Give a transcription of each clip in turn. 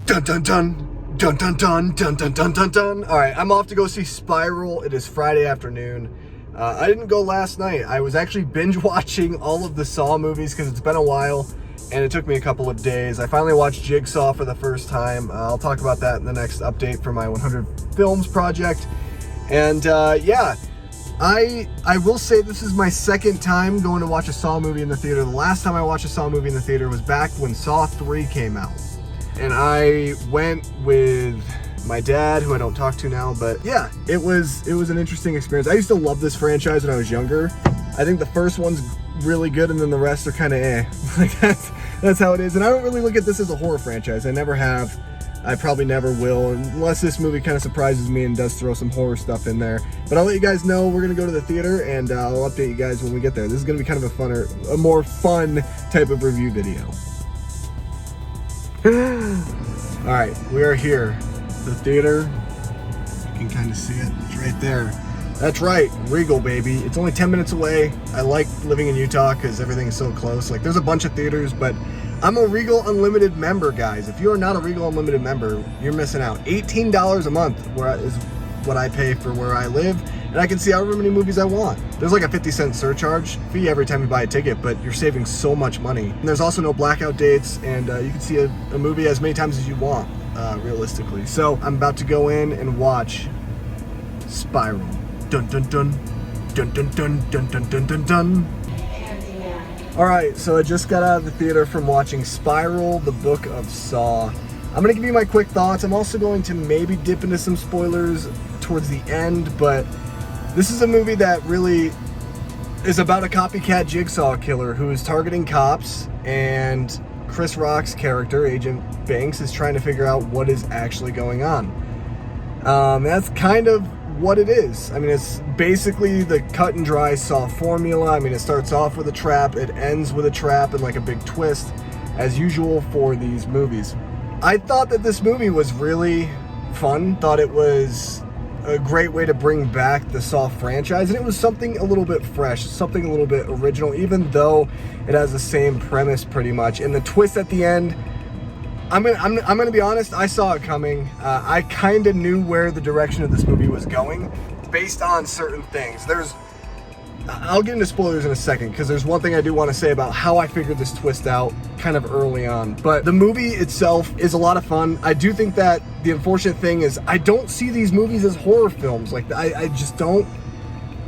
Dun dun dun. Dun dun dun dun dun dun dun dun. All right, I'm off to go see Spiral. It is Friday afternoon. I didn't go last night. I was actually binge watching all of the Saw movies because it's been a while and it took me a couple of days. I finally watched Jigsaw for the first time. I'll talk about that in the next update for my 100 Films project. And yeah, I will say this is my second time going to watch a Saw movie in the theater. The last time I watched a Saw movie in the theater was back when Saw 3 came out. And I went with my dad, who I don't talk to now, but yeah, it was an interesting experience. I used to love this franchise when I was younger. I think the first one's really good and then the rest are kind of eh. Like that's how it is. And I don't really look at this as a horror franchise. I never have. I probably never will, unless this movie kind of surprises me and does throw some horror stuff in there. But I'll let you guys know we're gonna go to the theater, and I'll update you guys when we get there. This is gonna be kind of a more fun type of review video. All right, we are here. The theater, you can kind of see it. It's right there. That's right, Regal, baby. It's only 10 minutes away. I like living in Utah because everything is so close. Like, there's a bunch of theaters, but I'm a Regal Unlimited member, guys. If you are not a Regal Unlimited member, you're missing out. $18 a month is what I pay for where I live, and I can see however many movies I want. There's like a 50-cent surcharge fee every time you buy a ticket, but you're saving so much money. And there's also no blackout dates, and you can see a movie as many times as you want, realistically. So I'm about to go in and watch Spiral. Dun dun dun. Dun dun dun dun dun dun dun dun. Alright, so I just got out of the theater from watching Spiral, the Book of Saw. I'm going to give you my quick thoughts. I'm also going to maybe dip into some spoilers towards the end, but this is a movie that really is about a copycat jigsaw killer who is targeting cops, and Chris Rock's character, Agent Banks, is trying to figure out what is actually going on. That's kind of what it is. I mean, it's basically the cut and dry Saw formula. I mean, it starts off with a trap, it ends with a trap and like a big twist, as usual for these movies. I thought that this movie was really fun. Thought it was a great way to bring back the Saw franchise, and it was something a little bit fresh, something a little bit original, even though it has the same premise pretty much. And the twist at the end, I'm gonna be honest, I saw it coming. I kind of knew where the direction of this movie was going based on certain things. I'll get into spoilers in a second, because there's one thing I do want to say about how I figured this twist out kind of early on. But the movie itself is a lot of fun. I do think that the unfortunate thing is I don't see these movies as horror films. Like, I just don't.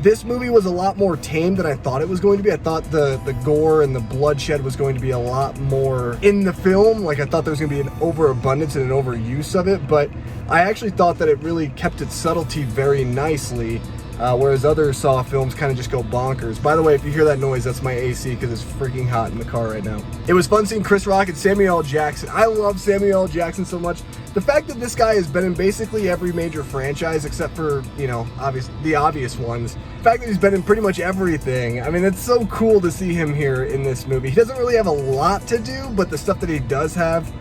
This movie was a lot more tame than I thought it was going to be. I thought the gore and the bloodshed was going to be a lot more in the film. Like, I thought there was going to be an overabundance and an overuse of it, but I actually thought that it really kept its subtlety very nicely, whereas other Saw films kind of just go bonkers. By the way, if you hear that noise, that's my AC because it's freaking hot in the car right now. It was fun seeing Chris Rock and Samuel L. Jackson. I love Samuel L. Jackson so much. The fact that this guy has been in basically every major franchise except for, you know, the obvious ones. The fact that he's been in pretty much everything. I mean, it's so cool to see him here in this movie. He doesn't really have a lot to do, but the stuff that he does have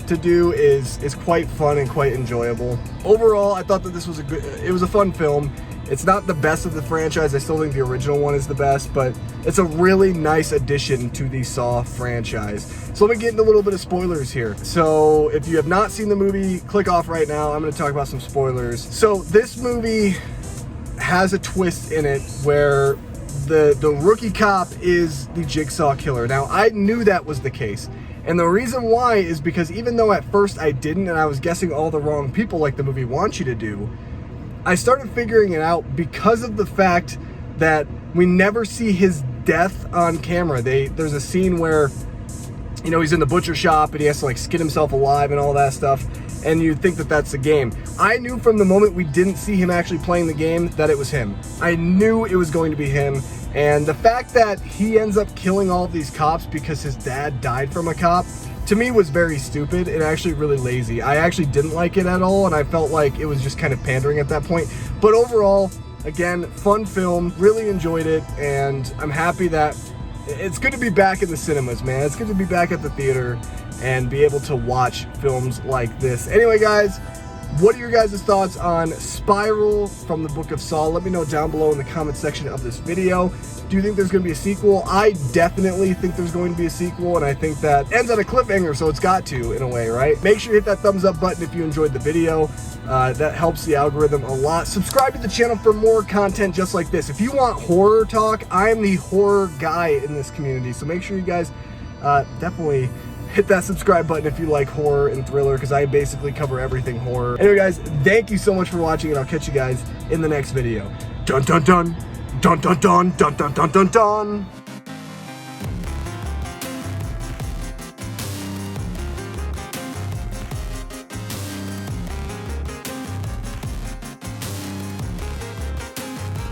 to do is quite fun and quite enjoyable. Overall, I thought that this was it was a fun film. It's not the best of the franchise. I still think the original one is the best, but it's a really nice addition to the Saw franchise. So let me get into a little bit of spoilers here. So if you have not seen the movie, click off right now. I'm going to talk about some spoilers. So this movie has a twist in it where the rookie cop is the jigsaw killer. Now, I knew that was the case. And the reason why is because even though at first I didn't, and I was guessing all the wrong people like the movie wants you to do, I started figuring it out because of the fact that we never see his death on camera. There's a scene where, you know, he's in the butcher shop and he has to like skin himself alive and all that stuff, and you think that that's the game. I knew from the moment we didn't see him actually playing the game that it was him. I knew it was going to be him, and the fact that he ends up killing all of these cops because his dad died from a cop, to me was very stupid and actually really lazy. I actually didn't like it at all, and I felt like it was just kind of pandering at that point. But overall, again, fun film, really enjoyed it, and I'm happy that it's good to be back in the cinemas, man. It's good to be back at the theater and be able to watch films like this. Anyway, guys, What are your guys' thoughts on Spiral from the Book of Saw? Let me know down below in the comment section of this video. Do you think there's going to be a sequel? I definitely think there's going to be a sequel, and I think that ends on a cliffhanger, so it's got to, in a way, right? Make sure you hit that thumbs up button if you enjoyed the video. That helps the algorithm a lot. Subscribe to the channel for more content just like this. If you want horror talk, I am the horror guy in this community, so make sure you guys definitely hit that subscribe button if you like horror and thriller, because I basically cover everything horror. Anyway, guys, thank you so much for watching, and I'll catch you guys in the next video. Dun dun dun, dun dun dun, dun dun dun dun dun.